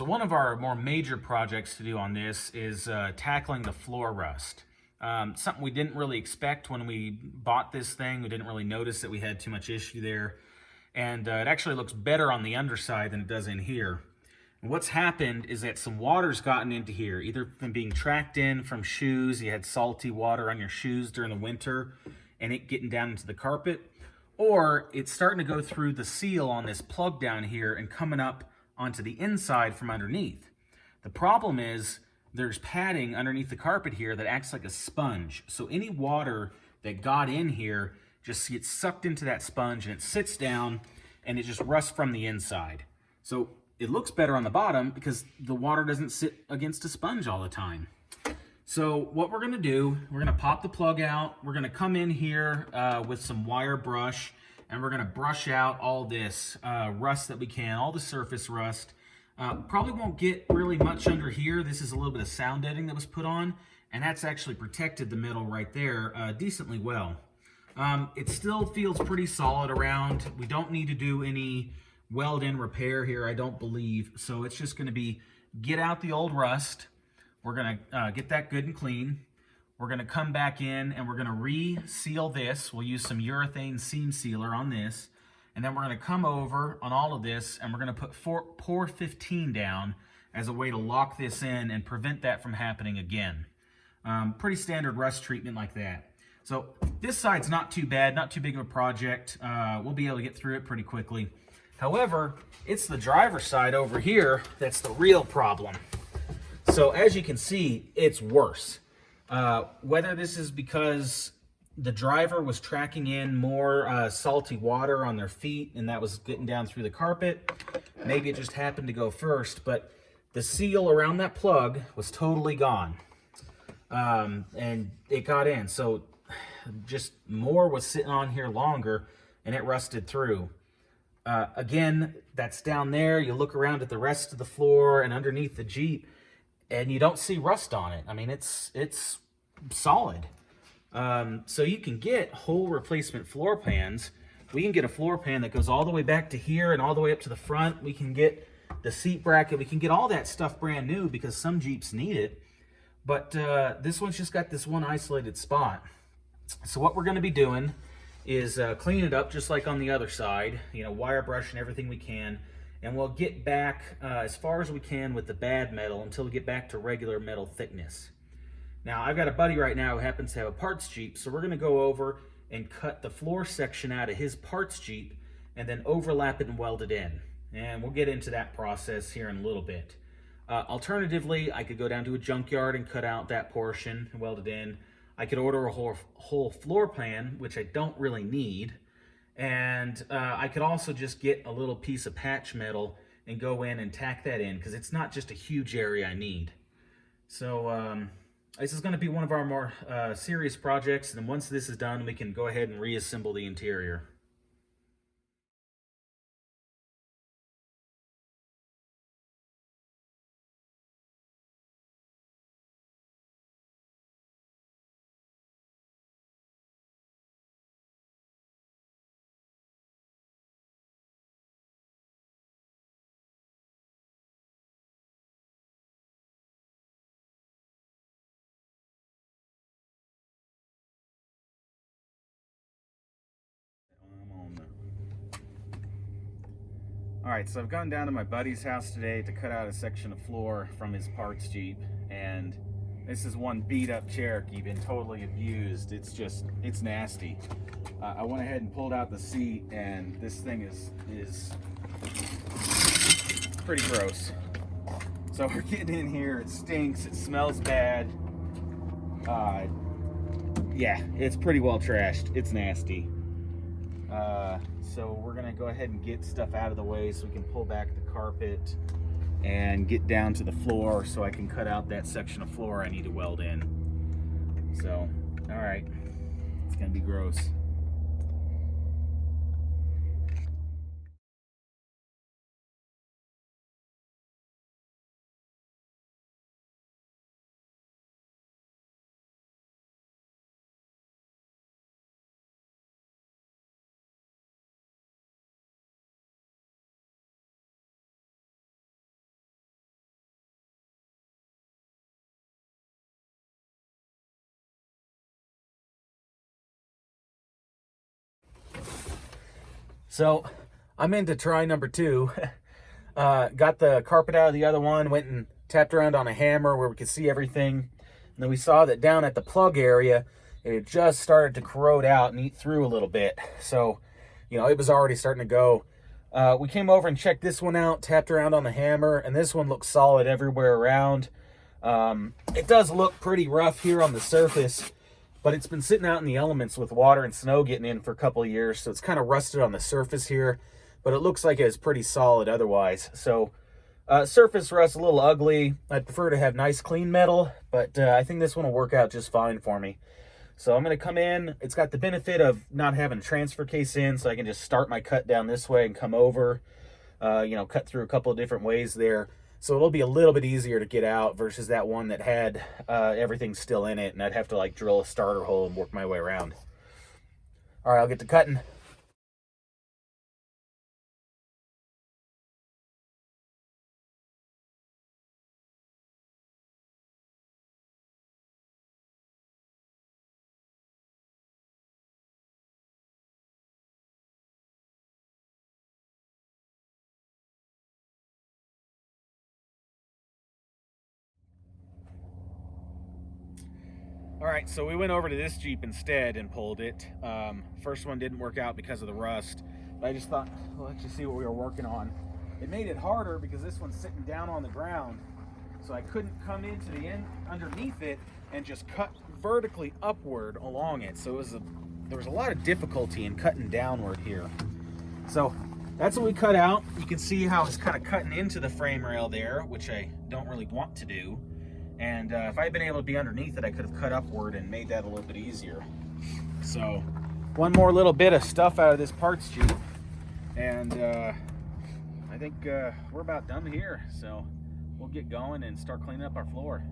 So one of our more major projects to do on this is tackling the floor rust. Something we didn't really expect when we bought this thing. We didn't really notice that we had too much issue there. And it actually looks better on the underside than it does in here. And what's happened is that some water's gotten into here, either from being tracked in from shoes, you had salty water on your shoes during the winter, and it getting down into the carpet, or it's starting to go through the seal on this plug down here and coming up onto the inside from underneath. The problem is there's padding underneath the carpet here that acts like a sponge. So any water that got in here just gets sucked into that sponge and it sits down and it just rusts from the inside. So it looks better on the bottom because the water doesn't sit against a sponge all the time. So what we're gonna do, we're gonna pop the plug out. We're gonna come in here with some wire brush, and we're gonna brush out all this rust that we can, all the surface rust. Probably won't get really much under here. This is a little bit of sound netting that was put on, and that's actually protected the metal right there decently well. It still feels pretty solid around. We don't need to do any weld-in repair here, I don't believe. So it's just gonna be get out the old rust. We're gonna get that good and clean. We're gonna come back in and we're gonna re-seal this. We'll use some urethane seam sealer on this. And then we're gonna come over on all of this and we're gonna put POR 15 down as a way to lock this in and prevent that from happening again. Pretty standard rust treatment like that. So this side's not too bad, not too big of a project. We'll be able to get through it pretty quickly. However, it's the driver's side over here that's the real problem. So as you can see, it's worse. Whether this is because the driver was tracking in more salty water on their feet and that was getting down through the carpet, maybe it just happened to go first, but the seal around that plug was totally gone. And it got in. So just more was sitting on here longer and it rusted through. Again, that's down there. You look around at the rest of the floor and underneath the Jeep, and you don't see rust on it. I mean, it's solid. So you can get whole replacement floor pans. We can get a floor pan that goes all the way back to here and all the way up to the front. We can get the seat bracket. We can get all that stuff brand new because some Jeeps need it. But this one's just got this one isolated spot. So what we're going to be doing is clean it up just like on the other side. You know, wire brush and everything we can. And we'll get back as far as we can with the bad metal until we get back to regular metal thickness. Now, I've got a buddy right now who happens to have a parts Jeep, so we're going to go over and cut the floor section out of his parts Jeep and then overlap it and weld it in. And we'll get into that process here in a little bit. Alternatively, I could go down to a junkyard and cut out that portion and weld it in. I could order a whole floor pan, which I don't really need. And I could also just get a little piece of patch metal and go in and tack that in because it's not just a huge area I need. So this is going to be one of our more serious projects. And once this is done, we can go ahead and reassemble the interior. All right, so I've gone down to my buddy's house today to cut out a section of floor from his parts Jeep, and this is one beat up Cherokee, been totally abused. It's nasty. I went ahead and pulled out the seat, and this thing is pretty gross. So we're getting in here, it stinks, it smells bad. Yeah, it's pretty well trashed, it's nasty. So we're gonna go ahead and get stuff out of the way so we can pull back the carpet and get down to the floor so I can cut out that section of floor I need to weld in. So, all right, it's gonna be gross. So I'm into try number 2. Got the carpet out of the other one, went and tapped around on a hammer where we could see everything. And then we saw that down at the plug area, it had just started to corrode out and eat through a little bit. So, you know, it was already starting to go. We came over and checked this one out, tapped around on the hammer, and this one looks solid everywhere around. It does look pretty rough here on the surface, but it's been sitting out in the elements with water and snow getting in for a couple of years, so it's kind of rusted on the surface here, but it looks like it's pretty solid otherwise. So surface rust a little ugly. I'd prefer to have nice clean metal, but I think this one will work out just fine for me. So I'm going to come in. It's got the benefit of not having a transfer case in, so I can just start my cut down this way and come over, you know, cut through a couple of different ways there. So it'll be a little bit easier to get out versus that one that had everything still in it, and I'd have to like drill a starter hole and work my way around. All right, I'll get to cutting. All right, so we went over to this Jeep instead and pulled it. First one didn't work out because of the rust, but I just thought, well, let's just see what we were working on. It made it harder because this one's sitting down on the ground, so I couldn't come into the end underneath it and just cut vertically upward along it. So there was a lot of difficulty in cutting downward here. So that's what we cut out. You can see how it's kind of cutting into the frame rail there, which I don't really want to do. And if I had been able to be underneath it, I could have cut upward and made that a little bit easier. So one more little bit of stuff out of this parts Jeep, and I think we're about done here. So we'll get going and start cleaning up our floor.